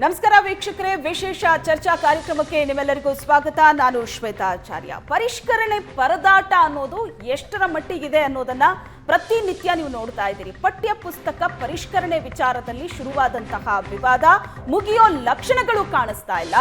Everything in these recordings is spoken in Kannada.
ನಮಸ್ಕಾರ ವೀಕ್ಷಕರೇ, ವಿಶೇಷ ಚರ್ಚಾ ಕಾರ್ಯಕ್ರಮಕ್ಕೆ ನಿಮ್ಮೆಲ್ಲರಿಗೂ ಸ್ವಾಗತ. ನಾನು ಶ್ವೇತಾ ಆಚಾರ್ಯ. ಪರಿಷ್ಕರಣೆ ಪರದಾಟ ಅನ್ನೋದು ಎಷ್ಟರ ಮಟ್ಟಿಗಿದೆ ಅನ್ನೋದನ್ನ ಪ್ರತಿನಿತ್ಯ ನೀವು ನೋಡ್ತಾ ಇದ್ದೀರಿ. ಪಠ್ಯ ಪುಸ್ತಕ ಪರಿಷ್ಕರಣೆ ವಿಚಾರದಲ್ಲಿ ಶುರುವಾದಂತಹ ವಿವಾದ ಮುಗಿಯೋ ಲಕ್ಷಣಗಳು ಕಾಣಿಸ್ತಾ ಇಲ್ಲ.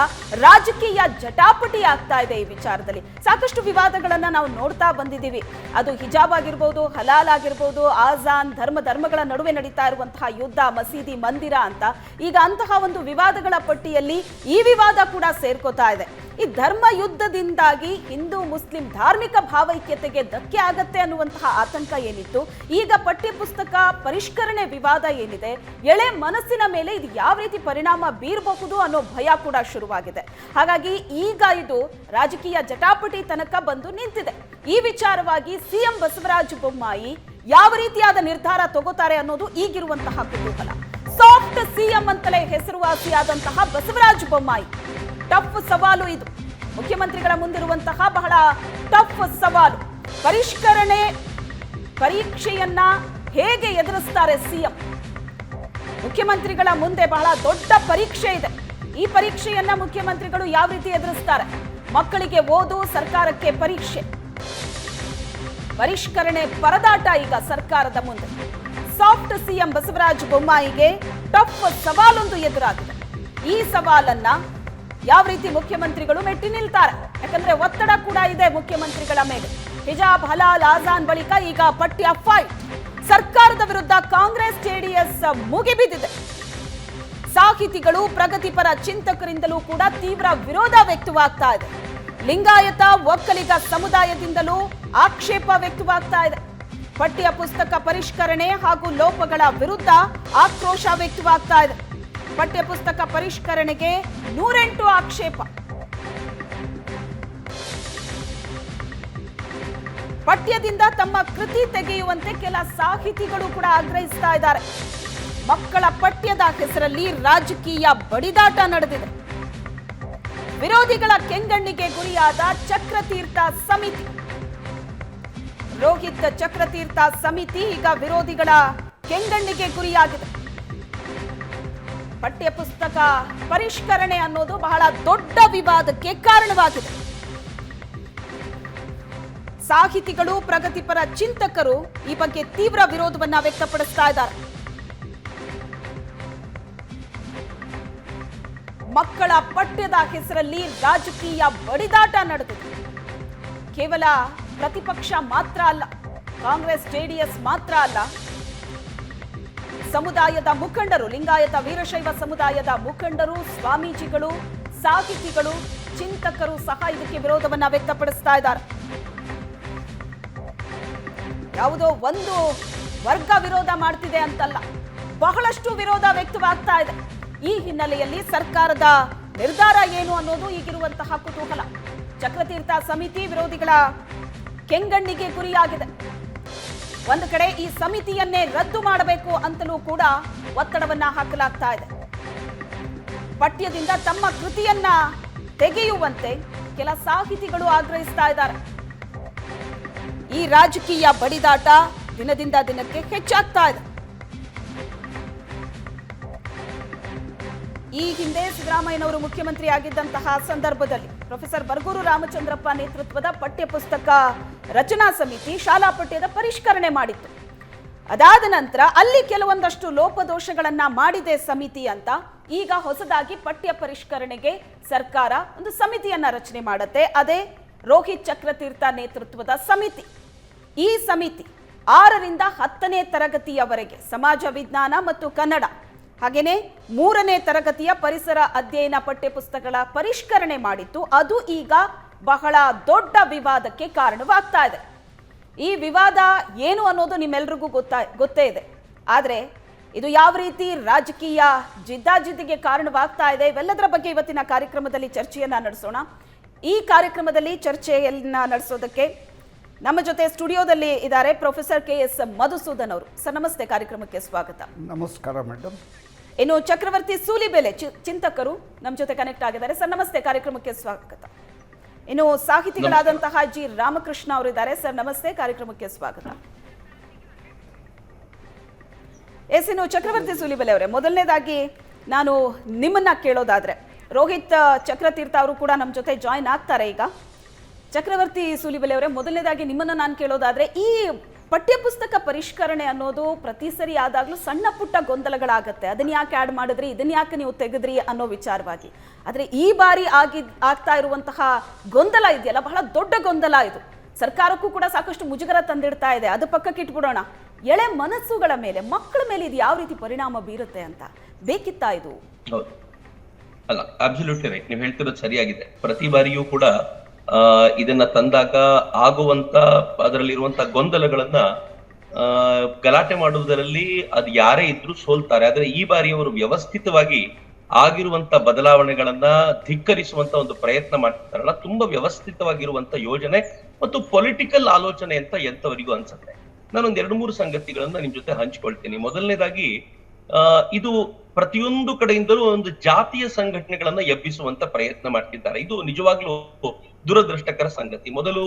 ರಾಜಕೀಯ ಜಟಾಪಟಿ ಆಗ್ತಾ ಇದೆ. ಈ ವಿಚಾರದಲ್ಲಿ ಸಾಕಷ್ಟು ವಿವಾದಗಳನ್ನ ನಾವು ನೋಡ್ತಾ ಬಂದಿದ್ದೀವಿ. ಅದು ಹಿಜಾಬ್ ಆಗಿರ್ಬೋದು, ಹಲಾಲ್ ಆಗಿರ್ಬೋದು, ಆಜಾನ್, ಧರ್ಮಗಳ ನಡುವೆ ನಡೀತಾ ಇರುವಂತಹ ಯುದ್ಧ, ಮಸೀದಿ, ಮಂದಿರ ಅಂತ ಈಗ ಅಂತಹ ಒಂದು ವಿವಾದಗಳ ಪಟ್ಟಿಯಲ್ಲಿ ಈ ವಿವಾದ ಕೂಡ ಸೇರ್ಕೋತಾ ಇದೆ. ಈ ಧರ್ಮ ಯುದ್ಧದಿಂದಾಗಿ ಹಿಂದೂ ಮುಸ್ಲಿಂ ಧಾರ್ಮಿಕ ಭಾವೈಕ್ಯತೆಗೆ ಧಕ್ಕೆ ಆಗತ್ತೆ ಅನ್ನುವಂತಹ ಆತಂಕ ಏನಿತ್ತು, ಈಗ ಪಠ್ಯ ಪುಸ್ತಕ ಪರಿಷ್ಕರಣೆ ವಿವಾದ ಏನಿದೆ, ಎಳೆ ಮನಸ್ಸಿನ ಮೇಲೆ ಇದು ಯಾವ ರೀತಿ ಪರಿಣಾಮ ಬೀರಬಹುದು ಅನ್ನೋ ಭಯ ಕೂಡ ಶುರುವಾಗಿದೆ. ಹಾಗಾಗಿ ಈಗ ಇದು ರಾಜಕೀಯ ಜಟಾಪಟಿ ತನಕ ಬಂದು ನಿಂತಿದೆ. ಈ ವಿಚಾರವಾಗಿ ಸಿಎಂ ಬಸವರಾಜ ಬೊಮ್ಮಾಯಿ ಯಾವ ರೀತಿಯಾದ ನಿರ್ಧಾರ ತಗೋತಾರೆ ಅನ್ನೋದು ಈಗಿರುವಂತಹ ಕುತೂಹಲ. ಸಾಫ್ಟ್ ಸಿಎಂ ಅಂತಲೇ ಹೆಸರುವಾಸಿಯಾದಂತಹ ಬಸವರಾಜ ಬೊಮ್ಮಾಯಿ ಟಫ್ ಸವಾಲು ಇದು. ಮುಖ್ಯಮಂತ್ರಿಗಳ ಮುಂದಿರುವಂತಹ ಬಹಳ ಟಫ್ ಸವಾಲು. ಪರಿಷ್ಕರಣೆ ಪರೀಕ್ಷೆಯನ್ನ ಹೇಗೆ ಎದುರಿಸ್ತಾರೆ ಸಿಎಂ? ಮುಖ್ಯಮಂತ್ರಿಗಳ ಮುಂದೆ ಬಹಳ ದೊಡ್ಡ ಪರೀಕ್ಷೆ ಇದೆ. ಈ ಪರೀಕ್ಷೆಯನ್ನ ಮುಖ್ಯಮಂತ್ರಿಗಳು ಯಾವ ರೀತಿ ಎದುರಿಸ್ತಾರೆ? ಮಕ್ಕಳಿಗೆ ಓದು, ಸರ್ಕಾರಕ್ಕೆ ಪರೀಕ್ಷೆ. ಪರಿಷ್ಕರಣೆ ಪರದಾಟ ಈಗ ಸರ್ಕಾರದ ಮುಂದೆ. ಸಾಫ್ಟ್ ಸಿಎಂ ಬಸವರಾಜ ಬೊಮ್ಮಾಯಿಗೆ ಟಫ್ ಸವಾಲೊಂದು ಎದುರಾಗಿದೆ. ಈ ಸವಾಲನ್ನ ಯಾವ ರೀತಿ ಮುಖ್ಯಮಂತ್ರಿಗಳು ಮೆಟ್ಟಿ ನಿಲ್ತಾರೆ? ಯಾಕಂದ್ರೆ ಒತ್ತಡ ಕೂಡ ಇದೆ ಮುಖ್ಯಮಂತ್ರಿಗಳ ಮೇಲೆ. ಹಿಜಾಬ್, ಹಲಾಲ್, ಆಜಾನ್ ಬಳಿಕ ಈಗ ಪಠ್ಯ ಫೈಟ್. ಸರ್ಕಾರದ ವಿರುದ್ಧ ಕಾಂಗ್ರೆಸ್ ಜೆಡಿಎಸ್ ಮುಗಿಬಿದ್ದಿದೆ. ಸಾಹಿತಿಗಳು, ಪ್ರಗತಿಪರ ಚಿಂತಕರಿಂದಲೂ ಕೂಡ ತೀವ್ರ ವಿರೋಧ ವ್ಯಕ್ತವಾಗ್ತಾ ಇದೆ. ಲಿಂಗಾಯತ, ಒಕ್ಕಲಿಗ ಸಮುದಾಯದಿಂದಲೂ ಆಕ್ಷೇಪ ವ್ಯಕ್ತವಾಗ್ತಾ ಇದೆ. ಪಠ್ಯ ಪುಸ್ತಕ ಪರಿಷ್ಕರಣೆ ಹಾಗೂ ಲೋಪಗಳ ವಿರುದ್ಧ ಆಕ್ರೋಶ ವ್ಯಕ್ತವಾಗ್ತಾ ಇದೆ. ಪಠ್ಯ ಪುಸ್ತಕ ಪರಿಷ್ಕರಣೆಗೆ 108 ಆಕ್ಷೇಪ. ಪಠ್ಯದಿಂದ ತಮ್ಮ ಕೃತಿ ತೆಗೆಯುವಂತೆ ಕೆಲ ಸಾಹಿತಿಗಳು ಕೂಡ ಆಗ್ರಹಿಸ್ತಾ ಇದ್ದಾರೆ. ಮಕ್ಕಳ ಪಠ್ಯದ ಹೆಸರಲ್ಲಿ ರಾಜಕೀಯ ಬಡಿದಾಟ ನಡೆದಿದೆ. ವಿರೋಧಿಗಳ ಕೆಂಗಣ್ಣಿಗೆ ಗುರಿಯಾದ ಚಕ್ರತೀರ್ಥ ಸಮಿತಿ, ರೋಹಿತ್ ಚಕ್ರತೀರ್ಥ ಸಮಿತಿ ಈಗ ವಿರೋಧಿಗಳ ಕೆಂಗಣ್ಣಿಗೆ ಗುರಿಯಾಗಿದೆ. ಪಠ್ಯ ಪುಸ್ತಕ ಪರಿಷ್ಕರಣೆ ಅನ್ನೋದು ಬಹಳ ದೊಡ್ಡ ವಿವಾದಕ್ಕೆ ಕಾರಣವಾಗಿದೆ. ಸಾಹಿತಿಗಳು, ಪ್ರಗತಿಪರ ಚಿಂತಕರು ಈ ಬಗ್ಗೆ ತೀವ್ರ ವಿರೋಧವನ್ನ ವ್ಯಕ್ತಪಡಿಸ್ತಾ ಇದ್ದಾರೆ. ಮಕ್ಕಳ ಪಠ್ಯದ ಹೆಸರಲ್ಲಿ ರಾಜಕೀಯ ಬಡಿದಾಟ ನಡೆದಿದೆ. ಕೇವಲ ಪ್ರತಿಪಕ್ಷ ಮಾತ್ರ ಅಲ್ಲ, ಕಾಂಗ್ರೆಸ್ ಜೆಡಿಎಸ್ ಮಾತ್ರ ಅಲ್ಲ, ಸಮುದಾಯದ ಮುಖಂಡರು, ಲಿಂಗಾಯತ ವೀರಶೈವ ಸಮುದಾಯದ ಮುಖಂಡರು, ಸ್ವಾಮೀಜಿಗಳು, ಸಾಹಿತಿಗಳು, ಚಿಂತಕರು ಸಹ ಇದಕ್ಕೆ ವಿರೋಧವನ್ನ ವ್ಯಕ್ತಪಡಿಸ್ತಾ ಇದ್ದಾರೆ. ಯಾವುದೋ ಒಂದು ವರ್ಗ ವಿರೋಧ ಮಾಡ್ತಿದೆ ಅಂತಲ್ಲ, ಬಹಳಷ್ಟು ವಿರೋಧ ವ್ಯಕ್ತವಾಗ್ತಾ ಇದೆ. ಈ ಹಿನ್ನೆಲೆಯಲ್ಲಿ ಸರ್ಕಾರದ ನಿರ್ಧಾರ ಏನು ಅನ್ನೋದು ಈಗಿರುವಂತಹ ಕುತೂಹಲ. ಚಕ್ರತೀರ್ಥ ಸಮಿತಿ ವಿರೋಧಿಗಳ ಕೆಂಗಣ್ಣಿಗೆ ಗುರಿಯಾಗಿದೆ. ಒಂದು ಕಡೆ ಈ ಸಮಿತಿಯನ್ನೇ ರದ್ದು ಮಾಡಬೇಕು ಅಂತಲೂ ಕೂಡ ಒತ್ತಡವನ್ನ ಹಾಕಲಾಗ್ತಾ ಇದೆ. ಪಠ್ಯದಿಂದ ತಮ್ಮ ಕೃತಿಯನ್ನ ತೆಗೆಯುವಂತೆ ಕೆಲ ಸಾಹಿತಿಗಳು ಆಗ್ರಹಿಸ್ತಾ ಇದ್ದಾರೆ. ಈ ರಾಜಕೀಯ ಬಡಿದಾಟ ದಿನದಿಂದ ದಿನಕ್ಕೆ ಹೆಚ್ಚಾಗ್ತಾ ಇದೆ. ಈ ಹಿಂದೆ ಸಿದ್ದರಾಮಯ್ಯನವರು ಮುಖ್ಯಮಂತ್ರಿ ಆಗಿದ್ದಂತಹ ಸಂದರ್ಭದಲ್ಲಿ ಪ್ರೊಫೆಸರ್ ಬರಗೂರು ರಾಮಚಂದ್ರಪ್ಪ ನೇತೃತ್ವದ ಪಠ್ಯ ಪುಸ್ತಕ ರಚನಾ ಸಮಿತಿ ಶಾಲಾ ಪಠ್ಯದ ಪರಿಷ್ಕರಣೆ ಮಾಡಿತ್ತು. ಅದಾದ ನಂತರ ಅಲ್ಲಿ ಕೆಲವೊಂದಷ್ಟು ಲೋಪದೋಷಗಳನ್ನ ಮಾಡಿದೆ ಸಮಿತಿ ಅಂತ ಈಗ ಹೊಸದಾಗಿ ಪಠ್ಯ ಪರಿಷ್ಕರಣೆಗೆ ಸರ್ಕಾರ ಒಂದು ಸಮಿತಿಯನ್ನ ರಚನೆ ಮಾಡುತ್ತೆ. ಅದೇ ರೋಹಿತ್ ಚಕ್ರತೀರ್ಥ ನೇತೃತ್ವದ ಸಮಿತಿ. ಈ ಸಮಿತಿ 6ರಿಂದ 10ನೇ ತರಗತಿಯವರೆಗೆ ಸಮಾಜ ವಿಜ್ಞಾನ ಮತ್ತು ಕನ್ನಡ, ಹಾಗೇನೆ 3ನೇ ತರಗತಿಯ ಪರಿಸರ ಅಧ್ಯಯನ ಪಠ್ಯ ಪುಸ್ತಕಗಳ ಪರಿಷ್ಕರಣೆ ಮಾಡಿತ್ತು. ಅದು ಈಗ ಬಹಳ ದೊಡ್ಡ ವಿವಾದಕ್ಕೆ ಕಾರಣವಾಗ್ತಾ ಇದೆ. ಈ ವಿವಾದ ಏನು ಅನ್ನೋದು ನಿಮ್ಮೆಲ್ರಿಗೂ ಗೊತ್ತೇ ಇದೆ. ಆದರೆ ಇದು ಯಾವ ರೀತಿ ರಾಜಕೀಯ ಜಿದ್ದಾಜಿದ್ದಿಗೆ ಕಾರಣವಾಗ್ತಾ ಇದೆ, ಇವೆಲ್ಲದರ ಬಗ್ಗೆ ಇವತ್ತಿನ ಕಾರ್ಯಕ್ರಮದಲ್ಲಿ ಚರ್ಚೆಯನ್ನ ನಡೆಸೋಣ. ಈ ಕಾರ್ಯಕ್ರಮದಲ್ಲಿ ಚರ್ಚೆಯನ್ನ ನಡೆಸೋದಕ್ಕೆ ನಮ್ಮ ಜೊತೆ ಸ್ಟುಡಿಯೋದಲ್ಲಿ ಇದ್ದಾರೆ ಪ್ರೊಫೆಸರ್ KS ಮಧುಸೂದನ್ ಅವರು. ಸರ್ ನಮಸ್ತೆ, ಕಾರ್ಯಕ್ರಮಕ್ಕೆ ಸ್ವಾಗತ. ನಮಸ್ಕಾರ ಮೇಡಮ್. ಇನ್ನು ಚಕ್ರವರ್ತಿ ಸೂಲಿಬೆಲೆ ಚಿಂತಕರು ನಮ್ಮ ಜೊತೆ ಕನೆಕ್ಟ್ ಆಗಿದ್ದಾರೆ. ಸರ್ ನಮಸ್ತೆ, ಕಾರ್ಯಕ್ರಮಕ್ಕೆ ಸ್ವಾಗತ. ಇನ್ನು ಸಾಹಿತಿಗಳಾದಂತಹ ಜಿ ರಾಮಕೃಷ್ಣ ಅವರು ಇದ್ದಾರೆ. ಸರ್ ನಮಸ್ತೆ, ಕಾರ್ಯಕ್ರಮಕ್ಕೆ ಸ್ವಾಗತ. ಎಸ್, ಇನ್ನು ಚಕ್ರವರ್ತಿ ಸೂಲಿಬೆಲೆ ಅವರೇ, ಮೊದಲನೇದಾಗಿ ನಾನು ನಿಮ್ಮನ್ನ ಕೇಳೋದಾದ್ರೆ ರೋಹಿತ್ ಚಕ್ರತೀರ್ಥ ಅವರು ಕೂಡ ನಮ್ಮ ಜೊತೆ ಜಾಯಿನ್ ಆಗ್ತಾರೆ ಈಗ. ಚಕ್ರವರ್ತಿ ಸೂಲಿಬೆಲೆ ಅವರೇ, ಮೊದಲನೇದಾಗಿ ನಿಮ್ಮನ್ನ ನಾನು ಕೇಳೋದಾದ್ರೆ, ಈ ಪಠ್ಯಪುಸ್ತಕ ಪರಿಷ್ಕರಣೆ ಅನ್ನೋದು ಪ್ರತಿ ಸರಿ ಆದಾಗ್ಲೂ ಸಣ್ಣ ಪುಟ್ಟ ಗೊಂದಲಗಳಾಗತ್ತೆ. ಅದನ್ನ ಯಾಕೆ ಆ್ಯಡ್ ಮಾಡಿದ್ರಿ, ಇದನ್ನ ಯಾಕೆ ನೀವು ತೆಗೆದ್ರಿ ಅನ್ನೋ ವಿಚಾರವಾಗಿ. ಆದರೆ ಈ ಬಾರಿ ಆಗ್ತಾ ಇರುವಂತಹ ಗೊಂದಲ ಇದೆಯಲ್ಲ, ಬಹಳ ದೊಡ್ಡ ಗೊಂದಲ ಇದು. ಸರ್ಕಾರಕ್ಕೂ ಕೂಡ ಸಾಕಷ್ಟು ಮುಜುಗರ ತಂದಿಡ್ತಾ ಇದೆ. ಅದು ಪಕ್ಕಕ್ಕೆ ಇಟ್ಬಿಡೋಣ, ಎಳೆ ಮನಸ್ಸುಗಳ ಮೇಲೆ, ಮಕ್ಕಳ ಮೇಲೆ ಇದು ಯಾವ ರೀತಿ ಪರಿಣಾಮ ಬೀರುತ್ತೆ ಅಂತ ಬೇಕಿತ್ತಾ ಇದು? ಅಲ್ಲ, ಅಬ್ಸಲ್ಯೂಟ್ಲಿ ರೈಟ್, ನೀವು ಹೇಳ್ತಿರೋದು ಸರಿಯಾಗಿದೆ. ಪ್ರತಿ ಬಾರಿಯೂ ಕೂಡ ಇದನ್ನ ತಂದಾಗ ಆಗುವಂತ ಅದರಲ್ಲಿರುವಂತ ಗೊಂದಲಗಳನ್ನ ಗಲಾಟೆ ಮಾಡುವುದರಲ್ಲಿ ಅದು ಯಾರೇ ಇದ್ರೂ ಸೋಲ್ತಾರೆ. ಆದ್ರೆ ಈ ಬಾರಿ ಅವರು ವ್ಯವಸ್ಥಿತವಾಗಿ ಆಗಿರುವಂತ ಬದಲಾವಣೆಗಳನ್ನ ಧಿಕ್ಕರಿಸುವಂತ ಒಂದು ಪ್ರಯತ್ನ ಮಾಡ್ತಿರ್ತಾರಲ್ಲ, ತುಂಬಾ ವ್ಯವಸ್ಥಿತವಾಗಿರುವಂತ ಯೋಜನೆ ಮತ್ತು ಪೊಲಿಟಿಕಲ್ ಆಲೋಚನೆ ಅಂತ ಎಂತವರಿಗೂ ಅನ್ಸುತ್ತೆ. ನಾನೊಂದ್ 2-3 ಸಂಗತಿಗಳನ್ನ ನಿಮ್ ಜೊತೆ ಹಂಚ್ಕೊಳ್ತೀನಿ. ಮೊದಲನೇದಾಗಿ, ಇದು ಪ್ರತಿಯೊಂದು ಕಡೆಯಿಂದಲೂ ಒಂದು ಜಾತಿಯ ಸಂಘಟನೆಗಳನ್ನ ಎಬ್ಬಿಸುವಂತ ಪ್ರಯತ್ನ ಮಾಡ್ತಿದ್ದಾರೆ. ಇದು ನಿಜವಾಗ್ಲೂ ದುರದೃಷ್ಟಕರ ಸಂಗತಿ. ಮೊದಲು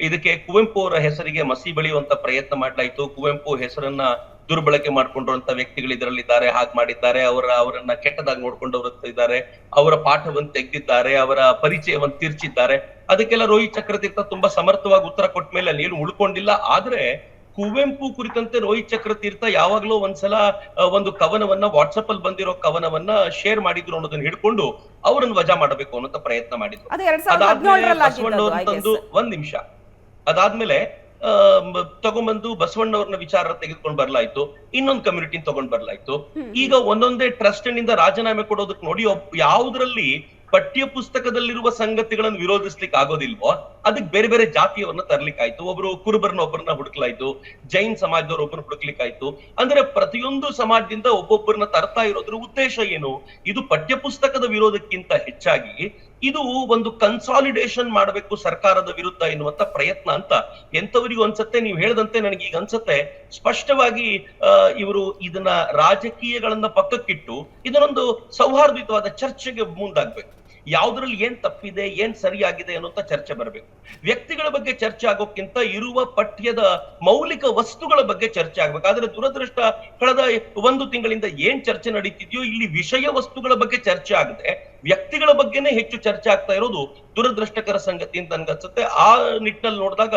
ಇದಕ್ಕೆ ಕುವೆಂಪು ಅವರ ಹೆಸರಿಗೆ ಮಸಿ ಬಳಿಯುವಂತ ಪ್ರಯತ್ನ ಮಾಡ್ಲಾಯ್ತು. ಕುವೆಂಪು ಹೆಸರನ್ನ ದುರ್ಬಳಕೆ ಮಾಡ್ಕೊಂಡಿರುವಂತ ವ್ಯಕ್ತಿಗಳು ಇದರಲ್ಲಿದ್ದಾರೆ, ಹಾಗೆ ಮಾಡಿದ್ದಾರೆ, ಅವರನ್ನ ಕೆಟ್ಟದಾಗಿ ನೋಡ್ಕೊಂಡವರು ಇದ್ದಾರೆ, ಅವರ ಪಾಠವನ್ನು ತೆಗೆದಿದ್ದಾರೆ, ಅವರ ಪರಿಚಯವನ್ನು ತೀರ್ಚಿದ್ದಾರೆ. ಅದಕ್ಕೆಲ್ಲ ರೋಹಿತ್ ಚಕ್ರತೀರ್ಥ ತುಂಬಾ ಸಮರ್ಥವಾಗಿ ಉತ್ತರ ಕೊಟ್ಟ ಮೇಲೆ ಅಲ್ಲಿ ಏನು ಉಳ್ಕೊಂಡಿಲ್ಲ. ಆದ್ರೆ ಕುವೆಂಪು ಕುರಿತಂತೆ ರೋಹಿತ್ ಚಕ್ರತೀರ್ಥ ಯಾವಾಗ್ಲೂ ಒಂದ್ಸಲ ಒಂದು ಕವನವನ್ನ, ವಾಟ್ಸಪ್ ಅಲ್ಲಿ ಬಂದಿರೋ ಕವನವನ್ನ ಶೇರ್ ಮಾಡಿದ್ರು ಅನ್ನೋದನ್ನ ಹಿಡ್ಕೊಂಡು ಅವರನ್ನು ವಜಾ ಮಾಡಬೇಕು ಅನ್ನೋ ಪ್ರಯತ್ನ ಮಾಡಿದ್ರು. ಅದಾದ್ಮೇಲೆ ಬಸವಣ್ಣವ್ರನ್ನ ತಂದು, ಒಂದ್ ನಿಮಿಷ, ಅದಾದ್ಮೇಲೆ ತಗೊಂಡ್ಬಂದು ಬಸವಣ್ಣವ್ರನ್ನ ವಿಚಾರ ತೆಗೆದುಕೊಂಡು ಬರ್ಲಾಯ್ತು, ಇನ್ನೊಂದು ಕಮ್ಯುನಿಟಿ ತಗೊಂಡ್ ಬರ್ಲಾಯ್ತು. ಈಗ ಒಂದೊಂದೇ ಟ್ರಸ್ಟ್ ನಿಂದ ರಾಜೀನಾಮೆ ಕೊಡೋದಕ್ಕೆ ನೋಡಿ, ಯಾವುದ್ರಲ್ಲಿ ಪಠ್ಯ ಪುಸ್ತಕದಲ್ಲಿರುವ ಸಂಗತಿಗಳನ್ನು ವಿರೋಧಿಸ್ಲಿಕ್ಕೆ ಆಗೋದಿಲ್ವೋ ಅದಕ್ಕೆ ಬೇರೆ ಬೇರೆ ಜಾತಿಯವನ್ನ ತರ್ಲಿಕ್ಕಾಯ್ತು. ಒಬ್ರು ಕುರುಬರ್ನ ಒಬ್ಬರನ್ನ ಹುಡುಕ್ಲಾಯ್ತು, ಜೈನ್ ಸಮಾಜದವ್ರು ಒಬ್ಬರನ್ನ ಹುಡುಕ್ಲಿಕ್ಕಾಯ್ತು. ಅಂದ್ರೆ ಪ್ರತಿಯೊಂದು ಸಮಾಜದಿಂದ ಒಬ್ಬೊಬ್ಬರನ್ನ ತರ್ತಾ ಇರೋದ್ರ ಉದ್ದೇಶ ಏನು? ಇದು ಪಠ್ಯ ಪುಸ್ತಕದ ವಿರೋಧಕ್ಕಿಂತ ಹೆಚ್ಚಾಗಿ ಇದು ಒಂದು ಕನ್ಸಾಲಿಡೇಷನ್ ಮಾಡಬೇಕು ಸರ್ಕಾರದ ವಿರುದ್ಧ ಎನ್ನುವಂತ ಪ್ರಯತ್ನ ಅಂತ ಎಂತವರಿಗೂ ಅನ್ಸತ್ತೆ. ನೀವು ಹೇಳದಂತೆ ನನಗೆ ಈಗ ಅನ್ಸತ್ತೆ, ಸ್ಪಷ್ಟವಾಗಿ ಇವರು ಇದನ್ನ ರಾಜಕೀಯಗಳನ್ನ ಪಕ್ಕಕ್ಕಿಟ್ಟು ಇದನ್ನೊಂದು ಸೌಹಾರ್ದಯುತವಾದ ಚರ್ಚೆಗೆ ಮುಂದಾಗ್ಬೇಕು. ಯಾವ್ದ್ರಲ್ಲಿ ಏನ್ ತಪ್ಪಿದೆ, ಏನ್ ಸರಿಯಾಗಿದೆ ಅನ್ನೋಂತ ಚರ್ಚೆ ಬರಬೇಕು. ವ್ಯಕ್ತಿಗಳ ಬಗ್ಗೆ ಚರ್ಚೆ ಆಗೋಕ್ಕಿಂತ ಇರುವ ಪಠ್ಯದ ಮೌಲಿಕ ವಸ್ತುಗಳ ಬಗ್ಗೆ ಚರ್ಚೆ ಆಗ್ಬೇಕು. ಆದ್ರೆ ದುರದೃಷ್ಟ, ಕಳೆದ 1 ತಿಂಗಳಿಂದ ಏನ್ ಚರ್ಚೆ ನಡೀತಿದ್ಯೋ ಇಲ್ಲಿ ವಿಷಯ ವಸ್ತುಗಳ ಬಗ್ಗೆ ಚರ್ಚೆ ಆಗದೆ ವ್ಯಕ್ತಿಗಳ ಬಗ್ಗೆನೇ ಹೆಚ್ಚು ಚರ್ಚೆ ಆಗ್ತಾ ಇರೋದು ದುರದೃಷ್ಟಕರ ಸಂಗತಿ ಅಂತ ನನ್ಗನ್ಸುತ್ತೆ. ಆ ನಿಟ್ಟಿನಲ್ಲಿ ನೋಡಿದಾಗ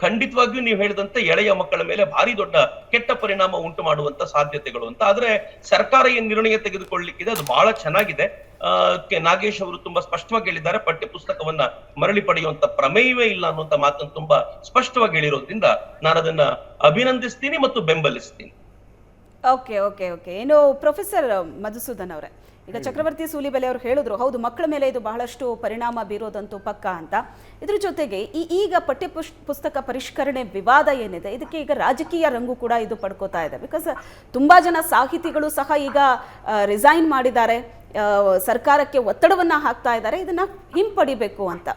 ಖಂಡಿತವಾಗಿಯೂ ನೀವು ಹೇಳಿದಂತೆ ಎಳೆಯ ಮಕ್ಕಳ ಮೇಲೆ ಭಾರಿ ದೊಡ್ಡ ಕೆಟ್ಟ ಪರಿಣಾಮ ಉಂಟು ಮಾಡುವಂತ ಸಾಧ್ಯತೆಗಳು ಅಂತ. ಆದ್ರೆ ಸರ್ಕಾರ ಏನ್ ನಿರ್ಣಯ ತೆಗೆದುಕೊಳ್ಳಲಿಕ್ಕಿದೆ ಅದು ಬಹಳ ಚೆನ್ನಾಗಿದೆ. ನಾಗೇಶ್ ಅವರು ತುಂಬಾ ಸ್ಪಷ್ಟವಾಗಿ ಹೇಳಿದ್ದಾರೆ, ಪಠ್ಯ ಪುಸ್ತಕವನ್ನ ಮರಳಿ ಪಡೆಯುವಂತ ಪ್ರಮೇಯವೇ ಇಲ್ಲ ಅನ್ನುವಂತ ಮಾತನ್ನು ತುಂಬಾ ಸ್ಪಷ್ಟವಾಗಿ ಹೇಳಿರೋದ್ರಿಂದ ನಾನು ಅದನ್ನ ಅಭಿನಂದಿಸ್ತೀನಿ ಮತ್ತು ಬೆಂಬಲಿಸ್ತೀನಿ. ಓಕೆ ಓಕೆ ಓಕೆ ಏನು ಪ್ರೊಫೆಸರ್ ಮಧುಸೂದನ್ ಅವರೇ, ಈಗ ಚಕ್ರವರ್ತಿ ಸೂಲಿಬೆಲೆ ಅವರು ಹೇಳಿದ್ರು, ಹೌದು ಮಕ್ಕಳ ಮೇಲೆ ಇದು ಬಹಳಷ್ಟು ಪರಿಣಾಮ ಬೀರೋದಂತೂ ಪಕ್ಕ ಅಂತ. ಇದ್ರ ಜೊತೆಗೆ ಈಗ ಪಠ್ಯ ಪುಸ್ತಕ ಪರಿಷ್ಕರಣೆ ವಿವಾದ ಏನಿದೆ, ಇದಕ್ಕೆ ಈಗ ರಾಜಕೀಯ ರಂಗು ಕೂಡ ಇದು ಪಡ್ಕೋತಾ ಇದೆ. ಬಿಕಾಸ್ ತುಂಬಾ ಜನ ಸಾಹಿತಿಗಳು ಸಹ ಈಗ ರಿಸೈನ್ ಮಾಡಿದ್ದಾರೆ, ಸರ್ಕಾರಕ್ಕೆ ಒತ್ತಡವನ್ನ ಹಾಕ್ತಾ ಇದ್ದಾರೆ ಇದನ್ನ ಹಿಂಪಡಿಬೇಕು ಅಂತ.